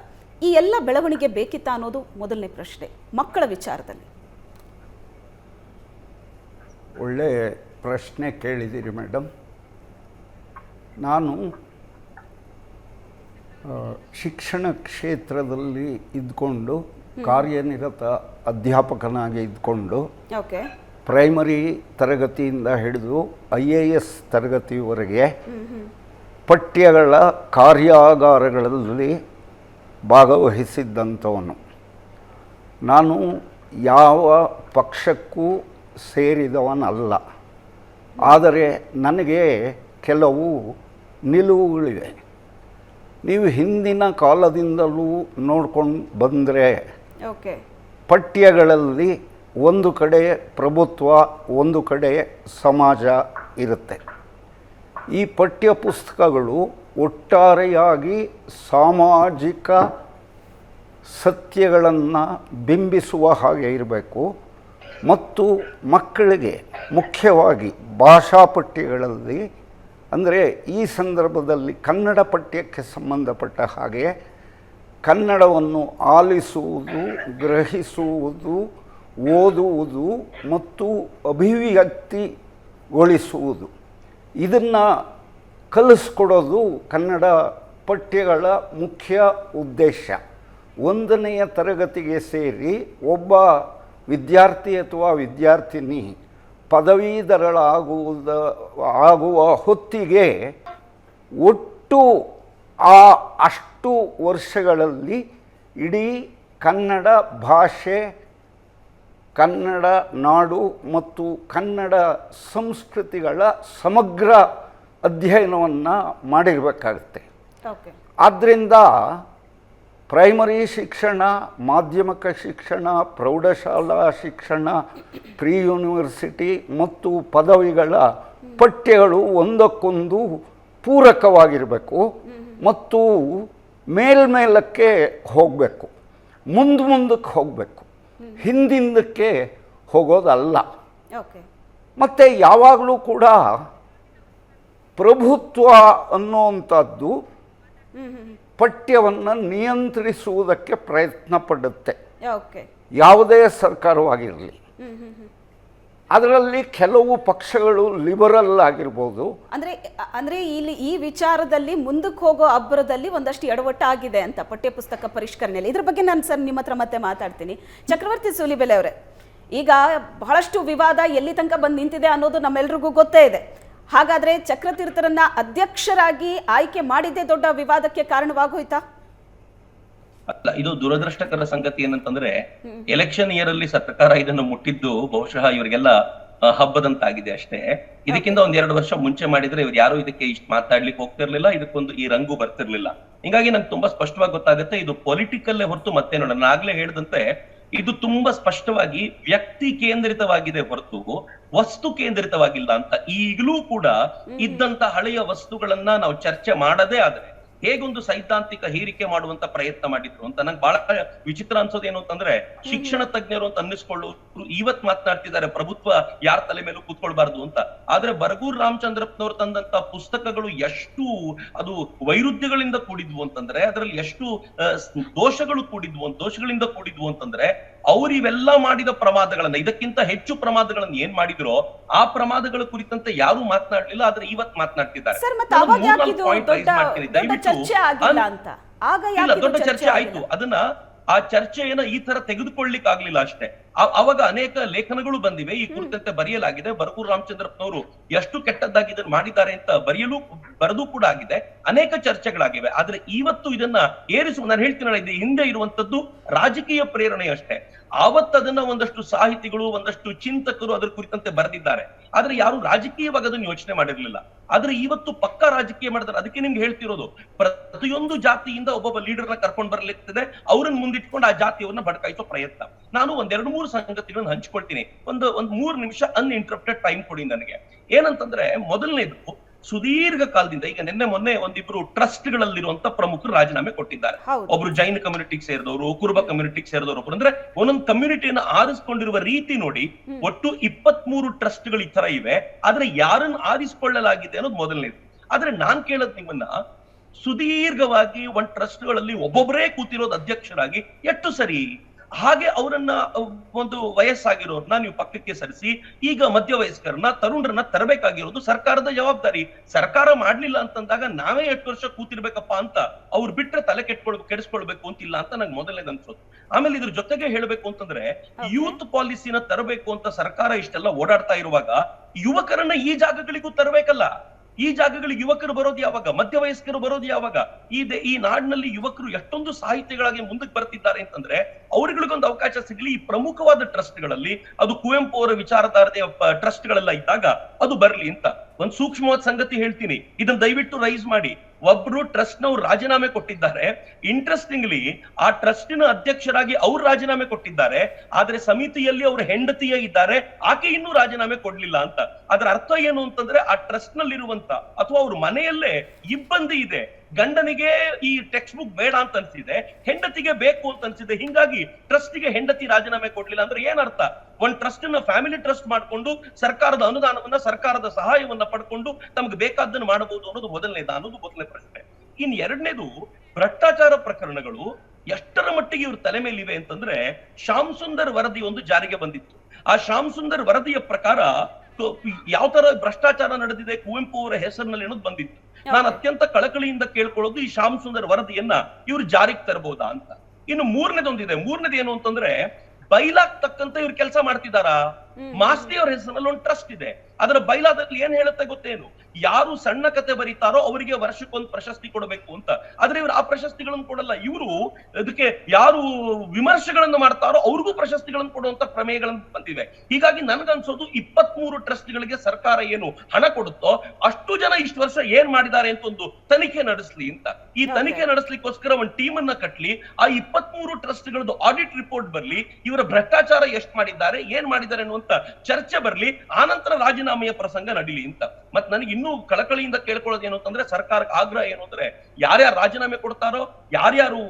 ಈ ಎಲ್ಲ ಬೆಳವಣಿಗೆ ಬೇಕಿತ್ತಾ ಅನ್ನೋದು ಮೊದಲನೇ ಪ್ರಶ್ನೆ ಮಕ್ಕಳ ವಿಚಾರದಲ್ಲಿ. ಒಳ್ಳೆ ಪ್ರಶ್ನೆ ಕೇಳಿದ್ದೀರಿ ಮೇಡಮ್. ನಾನು ಶಿಕ್ಷಣ ಕ್ಷೇತ್ರದಲ್ಲಿ ಇದ್ಕೊಂಡು ಕಾರ್ಯನಿರತ ಅಧ್ಯಾಪಕನಾಗಿ ಇದ್ಕೊಂಡು ಪ್ರೈಮರಿ ತರಗತಿಯಿಂದ ಹಿಡಿದು IAS ತರಗತಿಯವರೆಗೆ ಪಠ್ಯಗಳ ಕಾರ್ಯಾಗಾರಗಳಲ್ಲಿ ಭಾಗವಹಿಸಿದ್ದಂಥವನು. ನಾನು ಯಾವ ಪಕ್ಷಕ್ಕೂ ಸೇರಿದವನಲ್ಲ. ಆದರೆ ನನಗೆ ಕೆಲವು ನಿಲುವುಗಳಿವೆ. ನೀವು ಹಿಂದಿನ ಕಾಲದಿಂದಲೂ ನೋಡ್ಕೊಂಡು ಬಂದರೆ ಪಠ್ಯಗಳಲ್ಲಿ ಒಂದು ಕಡೆ ಪ್ರಭುತ್ವ, ಒಂದು ಕಡೆ ಸಮಾಜ ಇರುತ್ತೆ. ಈ ಪಠ್ಯ ಪುಸ್ತಕಗಳು ಒಟ್ಟಾರೆಯಾಗಿ ಸಾಮಾಜಿಕ ಸತ್ಯಗಳನ್ನು ಬಿಂಬಿಸುವ ಹಾಗೆ ಇರಬೇಕು ಮತ್ತು ಮಕ್ಕಳಿಗೆ ಮುಖ್ಯವಾಗಿ ಭಾಷಾ ಪಠ್ಯಗಳಲ್ಲಿ, ಅಂದರೆ ಈ ಸಂದರ್ಭದಲ್ಲಿ ಕನ್ನಡ ಪಠ್ಯಕ್ಕೆ ಸಂಬಂಧಪಟ್ಟ ಹಾಗೆ ಕನ್ನಡವನ್ನು ಆಲಿಸುವುದು, ಗ್ರಹಿಸುವುದು, ಓದುವುದು ಮತ್ತು ಅಭಿವ್ಯಕ್ತಿಗೊಳಿಸುವುದು ಇದನ್ನು ಕಲಿಸ್ಕೊಡೋದು ಕನ್ನಡ ಪಠ್ಯಗಳ ಮುಖ್ಯ ಉದ್ದೇಶ. 1ನೆಯ ತರಗತಿಗೆ ಸೇರಿ ಒಬ್ಬ ವಿದ್ಯಾರ್ಥಿ ಅಥವಾ ವಿದ್ಯಾರ್ಥಿನಿ ಪದವೀಧರಳಾಗುವ ಹೊತ್ತಿಗೆ ಒಟ್ಟು ಅಷ್ಟು ವರ್ಷಗಳಲ್ಲಿ ಇಡೀ ಕನ್ನಡ ಭಾಷೆ, ಕನ್ನಡ ನಾಡು ಮತ್ತು ಕನ್ನಡ ಸಂಸ್ಕೃತಿಗಳ ಸಮಗ್ರ ಅಧ್ಯಯನವನ್ನು ಮಾಡಿರಬೇಕಾಗುತ್ತೆ. ಓಕೆ. ಆದ್ದರಿಂದ ಪ್ರೈಮರಿ ಶಿಕ್ಷಣ, ಮಾಧ್ಯಮಿಕ ಶಿಕ್ಷಣ, ಪ್ರೌಢಶಾಲಾ ಶಿಕ್ಷಣ, ಪ್ರೀ ಯೂನಿವರ್ಸಿಟಿ ಮತ್ತು ಪದವಿಗಳ ಪಠ್ಯಗಳು ಒಂದಕ್ಕೊಂದು ಪೂರಕವಾಗಿರಬೇಕು ಮತ್ತು ಮೇಲ್ಮೇಲಕ್ಕೆ ಹೋಗಬೇಕು, ಮುಂದಕ್ಕೆ ಹೋಗಬೇಕು, ಹಿಂದಿಂದಕ್ಕೆ ಹೋಗೋದಲ್ಲ. ಓಕೆ. ಮತ್ತು ಯಾವಾಗಲೂ ಕೂಡ ಪ್ರಭುತ್ವ ಅನ್ನುವಂಥದ್ದು ಪಠ್ಯವನ್ನು ನಿಯಂತ್ರಿಸುವುದಕ್ಕೆ ಪ್ರಯತ್ನ ಪಡುತ್ತೆ, ಓಕೆ. ಯಾವುದೇ ಸರ್ಕಾರವಾಗಿರಲಿ. ಅದರಲ್ಲಿ ಕೆಲವು ಪಕ್ಷಗಳು ಲಿಬರಲ್ ಆಗಿರ್ಬೋದು. ಅಂದ್ರೆ ಇಲ್ಲಿ ಈ ವಿಚಾರದಲ್ಲಿ ಮುಂದಕ್ಕೆ ಹೋಗೋ ಅಬ್ಬರದಲ್ಲಿ ಒಂದಷ್ಟು ಎಡವಟ್ಟಾಗಿದೆ ಅಂತ ಪಠ್ಯಪುಸ್ತಕ ಪರಿಷ್ಕರಣೆಯಲ್ಲಿ. ಇದ್ರ ಬಗ್ಗೆ ನಾನು ಸರ್ ನಿಮ್ಮ ಹತ್ರ ಮತ್ತೆ ಮಾತಾಡ್ತೀನಿ. ಚಕ್ರವರ್ತಿ ಸೂಲಿಬೆಲೆ ಅವರೇ, ಈಗ ಬಹಳಷ್ಟು ವಿವಾದ ಎಲ್ಲಿ ತನಕ ಬಂದು ನಿಂತಿದೆ ಅನ್ನೋದು ನಮ್ಮೆಲ್ರಿಗೂ ಗೊತ್ತೇ ಇದೆ. ಹಾಗಾದ್ರೆ ಚಕ್ರತೀರ್ಥರನ್ನ ಅಧ್ಯಕ್ಷರಾಗಿ ಆಯ್ಕೆ ಮಾಡಿದ್ದೇ ದೊಡ್ಡ ವಿವಾದಕ್ಕೆ ಕಾರಣವಾಗೋಯ್ತಾ? ಅಲ್ಲ, ಇದು ದುರದೃಷ್ಟಕರ ಸಂಗತಿ ಏನಂತಂದ್ರೆ ಎಲೆಕ್ಷನ್ ಇಯರ್ ಅಲ್ಲಿ ಸರ್ಕಾರ ಇದನ್ನು ಮುಟ್ಟಿದ್ದು ಬಹುಶಃ ಇವರಿಗೆಲ್ಲ ಹಬ್ಬದಂತಾಗಿದೆ ಅಷ್ಟೇ. ಇದಕ್ಕಿಂತ 1-2 ವರ್ಷ ಮುಂಚೆ ಮಾಡಿದ್ರೆ ಇವ್ರು ಯಾರು ಇದಕ್ಕೆ ಇಷ್ಟು ಮಾತಾಡ್ಲಿಕ್ಕೆ ಹೋಗ್ತಿರ್ಲಿಲ್ಲ, ಇದಕ್ಕೊಂದು ಈ ರಂಗು ಬರ್ತಿರ್ಲಿಲ್ಲ. ಹಿಂಗಾಗಿ ನಂಗೆ ತುಂಬಾ ಸ್ಪಷ್ಟವಾಗಿ ಗೊತ್ತಾಗುತ್ತೆ ಇದು ಪೊಲಿಟಿಕಲ್ಲೇ ಹೊರತು ಮತ್ತೇನೋ. ನಾನು ಆಗ್ಲೇ ಹೇಳಿದಂತೆ ಇದು ತುಂಬಾ ಸ್ಪಷ್ಟವಾಗಿ ವ್ಯಕ್ತಿ ಕೇಂದ್ರಿತವಾಗಿದೆ ಹೊರತು ವಸ್ತು ಕೇಂದ್ರಿತವಾಗಿಲ್ಲ ಅಂತ. ಈಗಲೂ ಕೂಡ ಇದ್ದಂತ ಹಳೆಯ ವಸ್ತುಗಳನ್ನ ನಾವು ಚರ್ಚೆ ಮಾಡದೇ ಆದ್ರೆ ಹೇಗೊಂದು ಸೈದ್ಧಾಂತಿಕ ಹೀರಿಕೆ ಮಾಡುವಂತ ಪ್ರಯತ್ನ ಮಾಡಿದ್ರು ಅಂತ ನಂಗೆ ಬಹಳ ವಿಚಿತ್ರ ಅನ್ಸೋದೇನು ಅಂತಂದ್ರೆ, ಶಿಕ್ಷಣ ತಜ್ಞರು ಅಂತ ಅನ್ನಿಸ್ಕೊಳ್ಳೋರು ಇವತ್ ಮಾತನಾಡ್ತಿದ್ದಾರೆ ಪ್ರಭುತ್ವ ಯಾರ ತಲೆ ಮೇಲೂ ಕೂತ್ಕೊಳ್ಬಾರ್ದು ಅಂತ. ಆದ್ರೆ ಬರಗೂರು ರಾಮಚಂದ್ರಪ್ಪನವ್ರು ತಂದಂತ ಪುಸ್ತಕಗಳು ಎಷ್ಟು ಅದು ವೈರುಧ್ಯಗಳಿಂದ ಕೂಡಿದ್ವು ಅಂತಂದ್ರೆ, ಅದರಲ್ಲಿ ಎಷ್ಟು ದೋಷಗಳಿಂದ ಕೂಡಿದ್ವು ಅಂತಂದ್ರೆ, ಅವ್ರು ಇವೆಲ್ಲ ಮಾಡಿದ ಪ್ರಮಾದಗಳನ್ನ, ಇದಕ್ಕಿಂತ ಹೆಚ್ಚು ಪ್ರಮಾದಗಳನ್ನ ಏನ್ ಮಾಡಿದ್ರೋ ಆ ಪ್ರಮಾದಗಳ ಕುರಿತಂತೆ ಯಾರು ಮಾತನಾಡ್ಲಿಲ್ಲ. ಆದ್ರೆ ಇವತ್ ಮಾತನಾಡ್ತಿದ್ದಾರೆ. ದೊಡ್ಡ ಚರ್ಚೆ ಆಯ್ತು. ಅದನ್ನ ಆ ಚರ್ಚೆಯನ್ನ ಈ ತರ ತೆಗೆದುಕೊಳ್ಳಿಕ್ ಆಗ್ಲಿಲ್ಲ ಅಷ್ಟೇ. ಅವಾಗ ಅನೇಕ ಲೇಖನಗಳು ಬಂದಿವೆ ಈ ಕುರಿತಂತೆ ಬರೆಯಲಾಗಿದೆ. ಬರಗೂರು ರಾಮಚಂದ್ರಪ್ಪನವರು ಎಷ್ಟು ಕೆಟ್ಟದ್ದಾಗಿ ಇದನ್ನು ಮಾಡಿದ್ದಾರೆ ಅಂತ ಬರೆದು ಕೂಡ ಆಗಿದೆ. ಅನೇಕ ಚರ್ಚೆಗಳಾಗಿವೆ. ಆದ್ರೆ ಇವತ್ತು ಇದನ್ನ ನಾನು ಹೇಳ್ತೀನಲ್ಲ, ಇದು ಹಿಂದೆ ಇರುವಂತದ್ದು ರಾಜಕೀಯ ಪ್ರೇರಣೆ ಅಷ್ಟೇ. ಆವತ್ತದನ್ನ ಒಂದಷ್ಟು ಸಾಹಿತಿಗಳು, ಒಂದಷ್ಟು ಚಿಂತಕರು ಅದ್ರ ಕುರಿತಂತೆ ಬರೆದಿದ್ದಾರೆ. ಆದ್ರೆ ಯಾರು ರಾಜಕೀಯವಾಗಿ ಅದನ್ನು ಯೋಚನೆ ಮಾಡಿರ್ಲಿಲ್ಲ. ಆದ್ರೆ ಇವತ್ತು ಪಕ್ಕಾ ರಾಜಕೀಯ ಮಾಡಿದ್ರೆ. ಅದಕ್ಕೆ ನಿಮ್ಗೆ ಹೇಳ್ತಿರೋದು, ಪ್ರತಿಯೊಂದು ಜಾತಿಯಿಂದ ಒಬ್ಬೊಬ್ಬ ಲೀಡರ್ನ ಕರ್ಕೊಂಡು ಬರ್ಲಿಕ್ತದೆ, ಅವ್ರನ್ನ ಮುಂದಿಟ್ಕೊಂಡು ಆ ಜಾತಿಯವ್ರನ್ನ ಬಡಕಾಯಿಸೋ ಪ್ರಯತ್ನ. ನಾನು 1-2-3 ಸಂಗತಿಗಳನ್ನು ಹಂಚ್ಕೊಳ್ತೀನಿ. ಒಂದು 3 ನಿಮಿಷ ಅನ್ಇಂಟರಪ್ಟೆಡ್ ಟೈಮ್ ಕೊಡಿ ನನಗೆ. ಏನಂತಂದ್ರೆ, ಮೊದಲನೇದು, ಸುದೀರ್ಘ ಕಾಲದಿಂದ ಈಗ ಮೊನ್ನೆ ಒಂದಿಬ್ರು ಟ್ರಸ್ಟ್ ಗಳಲ್ಲಿರುವಂತ ಪ್ರಮುಖರು ರಾಜೀನಾಮೆ ಕೊಟ್ಟಿದ್ದಾರೆ. ಒಬ್ರು ಜೈನ ಕಮ್ಯುನಿಟಿಗೆ ಸೇರಿದವರು, ಕುರುಬ ಕಮ್ಯುನಿಟಿಗೆ ಸೇರಿದವರು ಒಬ್ರು. ಅಂದ್ರೆ ಒಂದೊಂದು ಕಮ್ಯುನಿಟಿಯನ್ನು ಆರಿಸಿಕೊಂಡಿರುವ ರೀತಿ ನೋಡಿ. ಒಟ್ಟು 23 ಟ್ರಸ್ಟ್ ಗಳು ಈ ತರ ಇವೆ. ಆದ್ರೆ ಯಾರನ್ನು ಆರಿಸಿಕೊಳ್ಳಲಾಗಿದೆ ಅನ್ನೋದು ಮೊದಲನೇದು. ಆದ್ರೆ ನಾನ್ ಕೇಳದ್ ನಿಮ್ಮನ್ನ, ಸುದೀರ್ಘವಾಗಿ ಒಂದ್ ಟ್ರಸ್ಟ್ ಗಳಲ್ಲಿ ಒಬ್ಬೊಬ್ಬರೇ ಕೂತಿರೋದು ಅಧ್ಯಕ್ಷರಾಗಿ ಎಷ್ಟು ಸರಿ? ಹಾಗೆ ಅವರನ್ನ ಒಂದು ವಯಸ್ಸಾಗಿರೋರ್ನ ನೀವು ಪಕ್ಕಕ್ಕೆ ಸರಿಸಿ ಈಗ ಮಧ್ಯವಯಸ್ಕರನ್ನ, ತರುಣರನ್ನ ತರಬೇಕಾಗಿರೋದು ಸರ್ಕಾರದ ಜವಾಬ್ದಾರಿ. ಸರ್ಕಾರ ಮಾಡ್ಲಿಲ್ಲ ಅಂತಂದಾಗ ನಾವೇ 8 ವರ್ಷ ಕೂತಿರ್ಬೇಕಪ್ಪ ಅಂತ ಅವ್ರು ಬಿಟ್ರೆ ತಲೆ ಕೆಡಿಸ್ಕೊಳ್ಬೇಕು ಅಂತಿಲ್ಲ ಅಂತ ನಂಗೆ ಮೊದಲನೇದು ಅನ್ಸೋದು. ಆಮೇಲೆ ಇದ್ರ ಜೊತೆಗೆ ಹೇಳ್ಬೇಕು ಅಂತಂದ್ರೆ, ಯೂತ್ ಪಾಲಿಸಿನ ತರಬೇಕು ಅಂತ ಸರ್ಕಾರ ಇಷ್ಟೆಲ್ಲ ಓಡಾಡ್ತಾ ಇರುವಾಗ ಯುವಕರನ್ನ ಈ ಜಾಗಗಳಿಗೂ ತರಬೇಕಲ್ಲ. ಈ ಜಾಗಗಳಿಗೆ ಯುವಕರು ಬರೋದು ಯಾವಾಗ? ಮಧ್ಯವಯಸ್ಕರು ಬರೋದು ಯಾವಾಗ? ಈ ನಾಡಿನಲ್ಲಿ ಯುವಕರು ಎಷ್ಟೊಂದು ಸಾಹಿತ್ಯಗಳಾಗಿ ಮುಂದಕ್ಕೆ ಬರ್ತಿದ್ದಾರೆ ಅಂತಂದ್ರೆ ಅವ್ರಿಗಳಿಗೊಂದು ಅವಕಾಶ ಸಿಗ್ಲಿ. ಈ ಪ್ರಮುಖವಾದ ಟ್ರಸ್ಟ್ ಗಳಲ್ಲಿ, ಅದು ಕುವೆಂಪು ಅವರ ವಿಚಾರಧಾರೆಯ ಟ್ರಸ್ಟ್ ಗಳೆಲ್ಲ ಇದ್ದಾಗ ಅದು ಬರ್ಲಿ ಅಂತ ಒಂದು ಸೂಕ್ಷ್ಮವಾದ ಸಂಗತಿ ಹೇಳ್ತೀನಿ. ಇದನ್ನ ದಯವಿಟ್ಟು ರೈಸ್ ಮಾಡಿ. ಒಬ್ರು ಟ್ರಸ್ಟ್ ನವರು ರಾಜೀನಾಮೆ ಕೊಟ್ಟಿದ್ದಾರೆ. ಇಂಟ್ರೆಸ್ಟಿಂಗ್ಲಿ ಆ ಟ್ರಸ್ಟಿನ ಅಧ್ಯಕ್ಷರಾಗಿ ಅವ್ರು ರಾಜೀನಾಮೆ ಕೊಟ್ಟಿದ್ದಾರೆ. ಆದ್ರೆ ಸಮಿತಿಯಲ್ಲಿ ಅವ್ರ ಹೆಂಡತಿಯೇ ಇದ್ದಾರೆ, ಆಕೆ ಇನ್ನೂ ರಾಜೀನಾಮೆ ಕೊಡ್ಲಿಲ್ಲ ಅಂತ. ಅದರ ಅರ್ಥ ಏನು ಅಂತಂದ್ರೆ, ಆ ಟ್ರಸ್ಟ್ ನಲ್ಲಿರುವಂತ ಅಥವಾ ಅವ್ರ ಮನೆಯಲ್ಲೇ ಇಬ್ಬಂದಿ ಇದೆ. ಗಂಡನಿಗೆ ಈ ಟೆಕ್ಸ್ಟ್ ಬುಕ್ ಬೇಡ ಅಂತ ಅನ್ಸಿದೆ, ಹೆಂಡತಿಗೆ ಬೇಕು ಅಂತ ಅನ್ಸಿದೆ. ಹಿಂಗಾಗಿ ಟ್ರಸ್ಟಿಗೆ ಹೆಂಡತಿ ರಾಜೀನಾಮೆ ಕೊಡ್ಲಿಲ್ಲ ಅಂದ್ರೆ ಏನರ್ಥ? ಒಂದ್ ಟ್ರಸ್ಟ್ ನ ಫ್ಯಾಮಿಲಿ ಟ್ರಸ್ಟ್ ಮಾಡ್ಕೊಂಡು ಸರ್ಕಾರದ ಅನುದಾನವನ್ನ, ಸರ್ಕಾರದ ಸಹಾಯವನ್ನ ಪಡ್ಕೊಂಡು ತಮ್ಗೆ ಬೇಕಾದ್ದನ್ನು ಮಾಡಬಹುದು ಅನ್ನೋದು ಮೊದಲನೇ ಪ್ರಶ್ನೆ. ಇನ್ ಎರಡನೇದು, ಭ್ರಷ್ಟಾಚಾರ ಪ್ರಕರಣಗಳು ಎಷ್ಟರ ಮಟ್ಟಿಗೆ ಇವ್ರ ತಲೆ ಮೇಲಿವೆ ಅಂತಂದ್ರೆ, ಶ್ಯಾಮ್ ಸುಂದರ್ ವರದಿ ಒಂದು ಜಾರಿಗೆ ಬಂದಿತ್ತು. ಆ ಶ್ಯಾಮ್ ಸುಂದರ್ ವರದಿಯ ಪ್ರಕಾರ ಯಾವ ತರ ಭ್ರಷ್ಟಾಚಾರ ನಡೆದಿದೆ ಕುವೆಂಪು ಅವರ ಹೆಸರಿನಲ್ಲಿ ಅನ್ನೋದು ಬಂದಿತ್ತು. ನಾನು ಅತ್ಯಂತ ಕಳಕಳಿಯಿಂದ ಕೇಳ್ಕೊಳ್ಳೋದು, ಈ ಶ್ಯಾಮ್ ಸುಂದರ್ ವರದಿಯನ್ನ ಇವ್ರು ಜಾರಿಗೆ ತರಬಹುದಾ ಅಂತ. ಇನ್ನು ಮೂರನೇದೊಂದಿದೆ. ಮೂರನೇದು ಏನು ಅಂತಂದ್ರೆ, ಬೈಲಾಗ್ ತಕ್ಕಂತ ಇವ್ರು ಕೆಲಸ ಮಾಡ್ತಿದಾರಾ? ಮಾಸ್ತಿ ಅವ್ರ ಹೆಸರಿನಲ್ಲಿ ಒಂದು ಟ್ರಸ್ಟ್ ಇದೆ. ಅದರ ಬೈಲಾದಲ್ಲಿ ಏನ್ ಹೇಳುತ್ತೆ ಗೊತ್ತೇನು? ಯಾರು ಸಣ್ಣ ಕತೆ ಬರೀತಾರೋ ಅವರಿಗೆ ವರ್ಷಕ್ಕೊಂದು ಪ್ರಶಸ್ತಿ ಕೊಡಬೇಕು ಅಂತ. ಆದ್ರೆ ಇವರು ಆ ಪ್ರಶಸ್ತಿಗಳನ್ನು ಕೊಡಲ್ಲ. ಇವರು ಅದಕ್ಕೆ ಯಾರು ವಿಮರ್ಶೆಗಳನ್ನು ಮಾಡ್ತಾರೋ ಅವ್ರಿಗೂ ಪ್ರಶಸ್ತಿಗಳನ್ನು ಕೊಡುವಂತ ಪ್ರಮೇಯಗಳನ್ನು ಬಂದಿವೆ. ಹೀಗಾಗಿ ನನ್ಗನ್ಸೋದು 23 ಟ್ರಸ್ಟ್ಗಳಿಗೆ ಸರ್ಕಾರ ಏನು ಹಣ ಕೊಡುತ್ತೋ ಅಷ್ಟು ಜನ ಇಷ್ಟು ವರ್ಷ ಏನ್ ಮಾಡಿದ್ದಾರೆ ಅಂತ ಒಂದು ತನಿಖೆ ನಡೆಸಲಿ ಅಂತ. ಈ ತನಿಖೆ ನಡೆಸಲಿಕ್ಕೋಸ್ಕರ ಒಂದು ಟೀಮ್ ಅನ್ನ ಕಟ್ಲಿ, ಆ 23 ಟ್ರಸ್ಟ್ಗಳದ್ದು ಆಡಿಟ್ ರಿಪೋರ್ಟ್ ಬರ್ಲಿ, ಇವರ ಭ್ರಷ್ಟಾಚಾರ ಎಷ್ಟು ಮಾಡಿದ್ದಾರೆ, ಏನ್ ಮಾಡಿದ್ದಾರೆ ಅನ್ನುವಂತ ಚರ್ಚೆ ಬರ್ಲಿ, ಆನಂತರ ರಾಜೀನಾಮೆಯ ಪ್ರಸಂಗ ನಡೀಲಿ ಅಂತ. ಮತ್ ನನಗೆ ಇನ್ನೂ ಕಳಕಳಿಯಿಂದ ಕೇಳ್ಕೊಳ್ಳೋದು ಏನು ಅಂತಂದ್ರೆ, ಸರ್ಕಾರಕ್ಕೆ ಆಗ್ರಹ ಏನು ಅಂದ್ರೆ, ಯಾರ್ಯಾರು ರಾಜೀನಾಮೆ ಕೊಡ್ತಾರೋ, ಯಾರ್ಯಾರು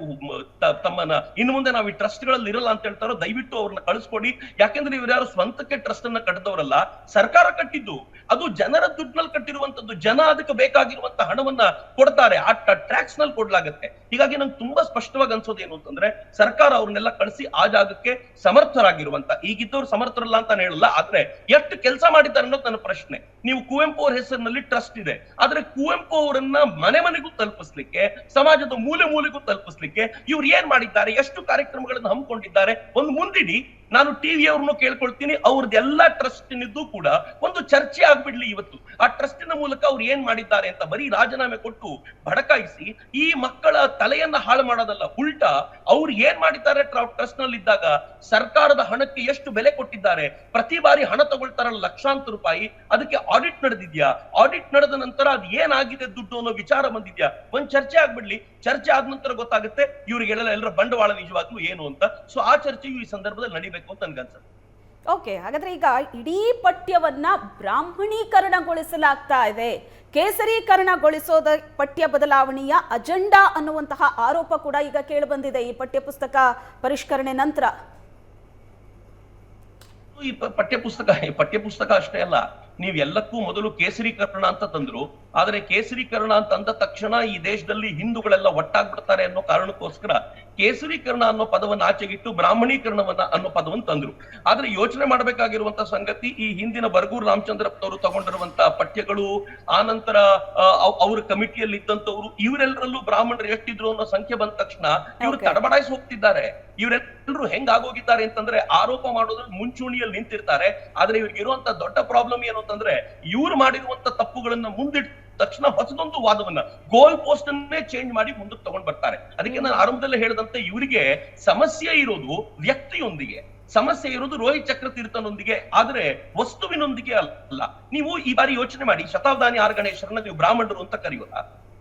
ತಮ್ಮನ್ನ ಇನ್ನು ಮುಂದೆ ನಾವು ಈ ಟ್ರಸ್ಟ್ ಗಳಲ್ಲಿ ಇರಲ್ಲ ಅಂತ ಹೇಳ್ತಾರೋ ದಯವಿಟ್ಟು ಅವ್ರನ್ನ ಕಳಿಸ್ಕೊಡಿ. ಯಾಕೆಂದ್ರೆ ಇವ್ರು ಯಾರು ಸ್ವಂತಕ್ಕೆ ಟ್ರಸ್ಟ್ ಅನ್ನ ಕಟ್ಟಿದವರಲ್ಲ, ಸರ್ಕಾರ ಕಟ್ಟಿದ್ದು, ಅದು ಜನರ ದುಡ್ಡಿನಲ್ಲಿ ಕಟ್ಟಿರುವಂತದ್ದು. ಜನ ಅದಕ್ಕೆ ಬೇಕಾಗಿರುವಂತ ಹಣವನ್ನ ಕೊಡ್ತಾರೆ, ಆ ಟ್ಯಾಕ್ಸ್ ನಲ್ಲಿ ಕೊಡ್ಲಾಗತ್ತೆ. ಹೀಗಾಗಿ ನಂಗೆ ತುಂಬಾ ಸ್ಪಷ್ಟವಾಗಿ ಅನ್ಸೋದು ಏನು ಅಂತಂದ್ರೆ, ಸರ್ಕಾರ ಅವ್ರನ್ನೆಲ್ಲ ಕಳಿಸಿ ಆ ಜಾಗಕ್ಕೆ ಸಮರ್ಥರಾಗಿರುವಂತ, ಈಗಿದ್ದವ್ರು ಸಮರ್ಥರಲ್ಲ ಅಂತ ಹೇಳಲ್ಲ, ಆದ್ರೆ ಎಷ್ಟು ಕೆಲಸ ಮಾಡಿದ್ದಾರೆ ಅನ್ನೋದು ನನ್ನ ಪ್ರಶ್ನೆ. ನೀವು ಕುವೆಂಪು ಅವ್ರ ಹೆಸರಿನಲ್ಲಿ ಟ್ರಸ್ಟ್ ಇದೆ, ಆದ್ರೆ ಕುವೆಂಪು ಅವರನ್ನ ಮನೆ ಮನೆಗೂ ತಲುಪಿಸ್ಲಿಕ್ಕೆ, ಸಮಾಜದ ಮೂಲೆ ಮೂಲೆಗೂ ತಲುಪಿಸ್ಲಿಕ್ಕೆ ಇವ್ರು ಏನ್ ಮಾಡಿದ್ದಾರೆ, ಎಷ್ಟು ಕಾರ್ಯಕ್ರಮಗಳನ್ನು ಹಮ್ಮಿಕೊಂಡಿದ್ದಾರೆ ಒಂದು ಮುಂದಿಡಿ. ನಾನು ಟಿವಿ ಅವ್ರನ್ನು ಕೇಳ್ಕೊಳ್ತೀನಿ, ಅವ್ರದ್ದೆಲ್ಲ ಟ್ರಸ್ಟಿನಿದ್ದು ಕೂಡ ಒಂದು ಚರ್ಚೆ ಆಗ್ಬಿಡ್ಲಿ ಇವತ್ತು. ಆ ಟ್ರಸ್ಟಿನ ಮೂಲಕ ಅವ್ರು ಏನ್ ಮಾಡಿದ್ದಾರೆ ಅಂತ ಬರೀ ರಾಜೀನಾಮೆ ಕೊಟ್ಟು ಭಡಕಾಯಿಸಿ ಈ ಮಕ್ಕಳ ತಲೆಯನ್ನ ಹಾಳು ಮಾಡೋದಲ್ಲ, ಉಲ್ಟಾ ಅವ್ರು ಏನ್ ಮಾಡಿದ್ದಾರೆ ಟ್ರಸ್ಟ್ ನಲ್ಲಿ ಇದ್ದಾಗ ಸರ್ಕಾರದ ಹಣಕ್ಕೆ ಎಷ್ಟು ಬೆಲೆ ಕೊಟ್ಟಿದ್ದಾರೆ. ಪ್ರತಿ ಬಾರಿ ಹಣ ತಗೊಳ್ತಾರಲ್ಲ ಲಕ್ಷಾಂತರ ರೂಪಾಯಿ, ಅದಕ್ಕೆ ಆಡಿಟ್ ನಡೆದಿದ್ಯಾ, ಆಡಿಟ್ ನಡೆದ ನಂತರ ಅದು ಏನಾಗಿದೆ ದುಡ್ಡು ಅನ್ನೋ ವಿಚಾರ ಬಂದಿದ್ಯಾ, ಒಂದ್ ಚರ್ಚೆ ಆಗ್ಬಿಡ್ಲಿ. ಚರ್ಚೆ ಆದ ನಂತರ ಗೊತ್ತಾಗುತ್ತೆ ಇವ್ರಿಗೆಲ್ಲ ಎಲ್ಲರ ಬಂಡವಾಳ ನಿಜವಾಗ್ಲೂ ಏನು ಅಂತ. ಸೊ ಆ ಚರ್ಚೆಯು ಈ ಸಂದರ್ಭದಲ್ಲಿ ನಡಿಬೇಕು ಅಂತ ನನ್ಗನ್ಸುತ್ತೆ. ಓಕೆ, ಹಾಗಾದ್ರೆ ಈಗ ಇಡೀ ಪಠ್ಯವನ್ನ ಬ್ರಾಹ್ಮಣೀಕರಣಗೊಳಿಸಲಾಗ್ತಾ ಇದೆ, ಕೇಸರೀಕರಣಗೊಳಿಸೋದ ಪಠ್ಯ ಬದಲಾವಣೆಯ ಅಜೆಂಡಾ ಅನ್ನುವಂತಹ ಆರೋಪ ಕೂಡ ಈಗ ಕೇಳಿ ಬಂದಿದೆ ಈ ಪಠ್ಯಪುಸ್ತಕ ಪರಿಷ್ಕರಣೆ ನಂತರ. ಈ ಪಠ್ಯಪುಸ್ತಕ ಅಷ್ಟೇ ಅಲ್ಲ, ನೀವ್ ಎಲ್ಲಕ್ಕೂ ಮೊದಲು ಕೇಸರೀಕರಣ ಅಂತ ತಂದ್ರು. ಆದ್ರೆ ಕೇಸರೀಕರಣ ಅಂತ ಅಂದ ತಕ್ಷಣ ಈ ದೇಶದಲ್ಲಿ ಹಿಂದೂಗಳೆಲ್ಲ ಒಟ್ಟಾಗ್ಬಿಡ್ತಾರೆ ಅನ್ನೋ ಕಾರಣಕ್ಕೋಸ್ಕರ ಕೇಸರೀಕರಣ ಅನ್ನೋ ಪದವನ್ನ ಆಚೆಗಿಟ್ಟು ಬ್ರಾಹ್ಮಣೀಕರಣವನ್ನ ಅನ್ನೋ ಪದವನ್ನು ತಂದ್ರು. ಆದ್ರೆ ಯೋಚನೆ ಮಾಡಬೇಕಾಗಿರುವಂತ ಸಂಗತಿ, ಈ ಹಿಂದಿನ ಬರಗೂರು ರಾಮಚಂದ್ರಪ್ಪ ಅವರು ತಗೊಂಡಿರುವಂತ ಪಠ್ಯಗಳು, ಆನಂತರ ಅವ್ರ ಕಮಿಟಿಯಲ್ಲಿ ಇದ್ದಂತವ್ರು, ಇವರೆಲ್ಲರಲ್ಲೂ ಬ್ರಾಹ್ಮಣರು ಎಷ್ಟಿದ್ರು ಅನ್ನೋ ಸಂಖ್ಯೆ ಬಂದ ತಕ್ಷಣ ಇವರು ತಡಬಡಾಯಿಸಿ ಹೋಗ್ತಿದ್ದಾರೆ. ಇವರೆಲ್ಲರೂ ಹೆಂಗಾಗೋಗಿದ್ದಾರೆ ಅಂತಂದ್ರೆ, ಆರೋಪ ಮಾಡೋದ್ರಲ್ಲಿ ಮುಂಚೂಣಿಯಲ್ಲಿ ನಿಂತಿರ್ತಾರೆ. ಆದ್ರೆ ಇವ್ರಿಗೆ ಇರುವಂತ ದೊಡ್ಡ ಪ್ರಾಬ್ಲಮ್ ಏನು ಅಂತಂದ್ರೆ, ಇವ್ರು ಮಾಡಿರುವಂತ ತಪ್ಪುಗಳನ್ನ ಮುಂದಿಟ್ಟು ತಕ್ಷಣ ಹೊಸದೊಂದು ವಾದವನ್ನ, ಗೋಲ್ ಪೋಸ್ಟ್ ಅನ್ನೇ ಚೇಂಜ್ ಮಾಡಿ ಮುಂದಕ್ಕೆ ತಗೊಂಡ್ ಬರ್ತಾರೆ. ಅದಕ್ಕೆ ನಾನು ಆರಂಭದಲ್ಲೇ ಹೇಳಿದಂತೆ, ಇವರಿಗೆ ಸಮಸ್ಯೆ ಇರೋದು ವ್ಯಕ್ತಿಯೊಂದಿಗೆ, ಸಮಸ್ಯೆ ಇರೋದು ರೋಹಿತ್ ಚಕ್ರತೀರ್ಥನೊಂದಿಗೆ, ಆದ್ರೆ ವಸ್ತುವಿನೊಂದಿಗೆ ಅಲ್ಲ. ನೀವು ಈ ಬಾರಿ ಯೋಚನೆ ಮಾಡಿ, ಶತಾವಧಾನಿ ಆರ್ ಗಣೇಶರನ್ನ ನೀವು ಬ್ರಾಹ್ಮಣರು ಅಂತ ಕರೆಯೋಲ್ಲ.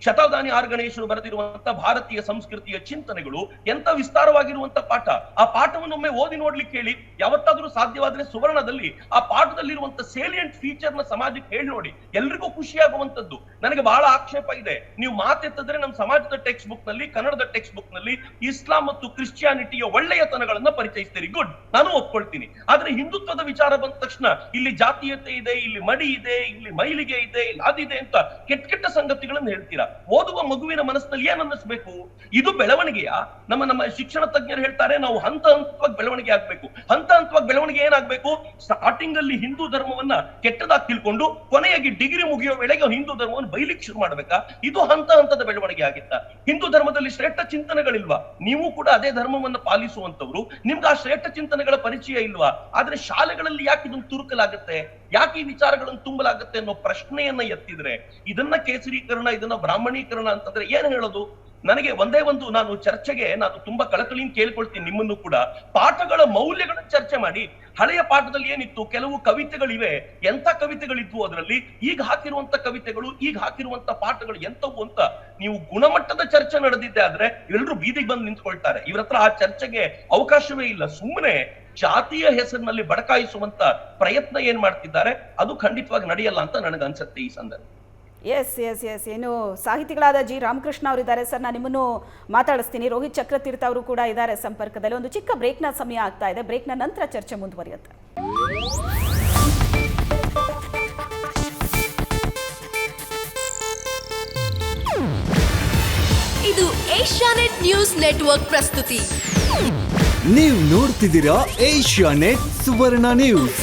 ಶತಾವಧಾನಿ ಆರ್ ಗಣೇಶರು ಬರೆದಿರುವಂತ ಭಾರತೀಯ ಸಂಸ್ಕೃತಿಯ ಚಿಂತನೆಗಳು ಎಂತ ವಿಸ್ತಾರವಾಗಿರುವಂತ ಪಾಠ. ಆ ಪಾಠವನ್ನೊಮ್ಮೆ ಓದಿ ನೋಡ್ಲಿಕ್ಕೆ ಹೇಳಿ, ಯಾವತ್ತಾದ್ರೂ ಸಾಧ್ಯವಾದ್ರೆ ಸುವರ್ಣದಲ್ಲಿ ಆ ಪಾಠದಲ್ಲಿರುವಂತ ಸೇಲಿಯಂಟ್ ಫೀಚರ್ ನ ಸಮಾಜಕ್ಕೆ ಹೇಳಿ ನೋಡಿ, ಎಲ್ರಿಗೂ ಖುಷಿಯಾಗುವಂತದ್ದು. ನನಗೆ ಬಹಳ ಆಕ್ಷೇಪ ಇದೆ, ನೀವು ಮಾತೆತ್ತಿದ್ರೆ ನಮ್ಮ ಸಮಾಜದ ಟೆಕ್ಸ್ಟ್ ಬುಕ್ ನಲ್ಲಿ, ಕನ್ನಡದ ಟೆಕ್ಸ್ಟ್ ಬುಕ್ ನಲ್ಲಿ ಇಸ್ಲಾಂ ಮತ್ತು ಕ್ರಿಶ್ಚಿಯಾನಿಟಿಯ ಒಳ್ಳೆಯತನಗಳನ್ನ ಪರಿಚಯಿಸ್ತೀರಿ, ಗುಡ್, ನಾನು ಒಪ್ಕೊಳ್ತೀನಿ. ಆದ್ರೆ ಹಿಂದುತ್ವದ ವಿಚಾರ ಬಂದ ತಕ್ಷಣ ಇಲ್ಲಿ ಜಾತೀಯತೆ ಇದೆ, ಇಲ್ಲಿ ಮಡಿ ಇದೆ, ಇಲ್ಲಿ ಮೈಲಿಗೆ ಇದೆ, ಇಲ್ಲಿ ಅದಿದೆ ಅಂತ ಕೆಟ್ಟ ಕೆಟ್ಟ ಸಂಗತಿಗಳನ್ನು ಹೇಳ್ತೀರಾ. ಓದುವ ಮಗುವಿನ ಮನಸ್ಸಿನಲ್ಲಿ ಏನ್ ಅನ್ನಿಸ್ಬೇಕು? ಇದು ಬೆಳವಣಿಗೆಯ? ನಮ್ಮ ಶಿಕ್ಷಣ ತಜ್ಞರು ಹೇಳ್ತಾರೆ, ನಾವು ಹಂತ ಹಂತವಾಗಿ ಬೆಳವಣಿಗೆ ಆಗ್ಬೇಕು. ಹಂತ ಹಂತವಾಗಿ ಬೆಳವಣಿಗೆ ಏನಾಗ್ಬೇಕು? ಸ್ಟಾರ್ಟಿಂಗ್ ಅಲ್ಲಿ ಹಿಂದೂ ಧರ್ಮವನ್ನ ಕೆಟ್ಟದಾಗಿ ತಿಳ್ಕೊಂಡು ಕೊನೆಯಾಗಿ ಡಿಗ್ರಿ ಮುಗಿಯೋ ವೇಳೆಗೆ ಹಿಂದೂ ಧರ್ಮವನ್ನು ಬೈಲಿಕ್ಕೆ ಶುರು ಮಾಡ್ಬೇಕಾ? ಇದು ಹಂತ ಹಂತದ ಬೆಳವಣಿಗೆ ಆಗಿತ್ತ? ಹಿಂದೂ ಧರ್ಮದಲ್ಲಿ ಶ್ರೇಷ್ಠ ಚಿಂತನೆಗಳಿಲ್ವಾ? ನೀವು ಕೂಡ ಅದೇ ಧರ್ಮವನ್ನು ಪಾಲಿಸುವಂತವ್ರು, ನಿಮ್ಗೆ ಆ ಶ್ರೇಷ್ಠ ಚಿಂತನೆಗಳ ಪರಿಚಯ ಇಲ್ವಾ? ಆದ್ರೆ ಶಾಲೆಗಳಲ್ಲಿ ಯಾಕೆ ಇದನ್ನು ತುರುಕಲಾಗುತ್ತೆ, ಯಾಕೆ ಈ ವಿಚಾರಗಳನ್ನು ತುಂಬಲಾಗುತ್ತೆ ಅನ್ನೋ ಪ್ರಶ್ನೆಯನ್ನ ಎತ್ತಿದ್ರೆ, ಇದನ್ನ ಕೇಸರೀಕರಣ, ಇದನ್ನ ಬ್ರಾಹ್ಮಣೀಕರಣ ಅಂತಂದ್ರೆ ಏನ್ ಹೇಳೋದು? ನನಗೆ ಒಂದೇ ಒಂದು, ನಾನು ಚರ್ಚೆಗೆ ನಾನು ತುಂಬಾ ಕಳಕಳಿಯಿಂದ ಕೇಳ್ಕೊಳ್ತೀನಿ ನಿಮ್ಮನ್ನು ಕೂಡ, ಪಾಠಗಳ ಮೌಲ್ಯಗಳನ್ನು ಚರ್ಚೆ ಮಾಡಿ. ಹಳೆಯ ಪಾಠದಲ್ಲಿ ಏನಿತ್ತು, ಕೆಲವು ಕವಿತೆಗಳಿವೆ, ಎಂತ ಕವಿತೆಗಳಿದ್ವು ಅದರಲ್ಲಿ, ಈಗ ಹಾಕಿರುವಂತ ಕವಿತೆಗಳು, ಈಗ ಹಾಕಿರುವಂತ ಪಾಠಗಳು ಎಂತವು ಅಂತ ನೀವು ಗುಣಮಟ್ಟದ ಚರ್ಚೆ ನಡೆದಿದ್ದೆ ಆದ್ರೆ ಎಲ್ಲರೂ ಬೀದಿಗೆ ಬಂದು ನಿಂತ್ಕೊಳ್ತಾರೆ. ಇವ್ರ ಹತ್ರ ಆ ಚರ್ಚೆಗೆ ಅವಕಾಶವೇ ಇಲ್ಲ. ಸುಮ್ಮನೆ ಜಾತಿಯ ಹೆಸರಿನಲ್ಲಿ ಬಡಕಾಯಿಸುವಂತ ಪ್ರಯತ್ನ ಏನ್ ಮಾಡ್ತಿದ್ದಾರೆ, ಅದು ಖಂಡಿತವಾಗಿ ನಡೆಯಲ್ಲ ಅಂತ ನನಗನ್ಸುತ್ತೆ ಈ ಸಂದರ್ಭ. ಎಸ್ ಎಸ್ ಎಸ್ ಏನು ಸಾಹಿತಿಗಳಾದ ಜಿ ರಾಮಕೃಷ್ಣ ಅವರಿದ್ದಾರೆ ಸರ್, ನಾನು ನಿಮ್ಮನ್ನು ಮಾತಾಡಿಸ್ತೀನಿ. ರೋಹಿತ್ ಚಕ್ರತೀರ್ಥ ಅವರು ಕೂಡ ಇದ್ದಾರೆ ಸಂಪರ್ಕದಲ್ಲಿ. ಒಂದು ಚಿಕ್ಕ ಬ್ರೇಕ್ನ ಸಮಯ ಆಗ್ತಾ ಇದೆ, ಬ್ರೇಕ್ನ ನಂತರ ಚರ್ಚೆ ಮುಂದುವರಿಯುತ್ತೆ. ಇದು ಏಷ್ಯಾನೆಟ್ ನ್ಯೂಸ್ ನೆಟ್ವರ್ಕ್ ಪ್ರಸ್ತುತಿ. ನೀವು ನೋಡ್ತಿದ್ದೀರಾ ಏಷ್ಯಾನೆಟ್ ಸುವರ್ಣ ನ್ಯೂಸ್.